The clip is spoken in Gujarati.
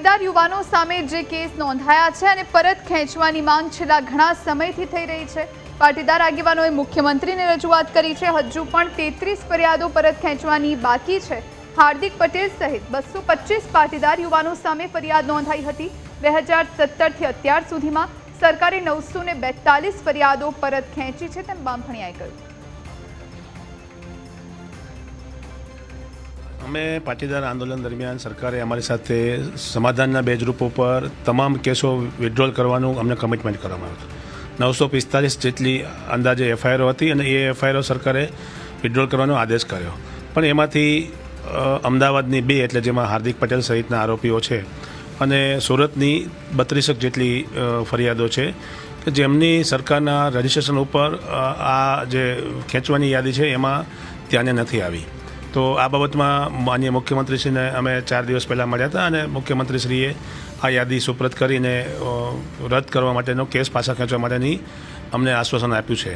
પાટીદાર યુવાનો સામે જે કેસ નોંધાયા છે અને પરત ખેંચવાની માંગ છેલ્લા ઘણા સમયથી થઈ રહી છે। પાટીદાર આગેવાનોએ મુખ્યમંત્રીને રજૂઆત કરી છે। હજુ પણ 33 ફરિયાદો પરત ખેંચવાની બાકી છે। હાર્દિક પટેલ સહિત 225 પાટીદાર યુવાનો સામે ફરિયાદ નોંધાઈ હતી। 2017થી અત્યાર સુધીમાં સરકારે 942 ફરિયાદો પરત ખેંચી છે તેમ બામફણિયાએ કહ્યું। અમે પાટીદાર આંદોલન દરમિયાન સરકારે અમારી સાથે સમાધાનના બેઝરૂપ ઉપર તમામ કેસો વિડ્રોલ કરવાનું અમને કમિટમેન્ટ કરવામાં આવ્યું હતું। 945 જેટલી અંદાજે એફઆઈઆરો હતી અને એ એફઆઈઆરો સરકારે વિડ્રોલ કરવાનો આદેશ કર્યો, પણ એમાંથી અમદાવાદની 2 એટલે જેમાં હાર્દિક પટેલ સહિતના આરોપીઓ છે અને સુરતની 32 જેટલી ફરિયાદો છે કે જેમની સરકારના રજિસ્ટ્રેશન ઉપર આ જે ખેંચવાની યાદી છે એમાં ધ્યાને નથી આવી। તો આ બાબતમાં માનનીય મુખ્યમંત્રીશ્રીને અમે 4 દિવસ પહેલાં મળ્યા હતા અને મુખ્યમંત્રીશ્રીએ આ યાદી સુપ્રત કરીને રદ કરવા માટેનો કેસ પાછા ખેંચવા માટેની અમને આશ્વાસન આપ્યું છે।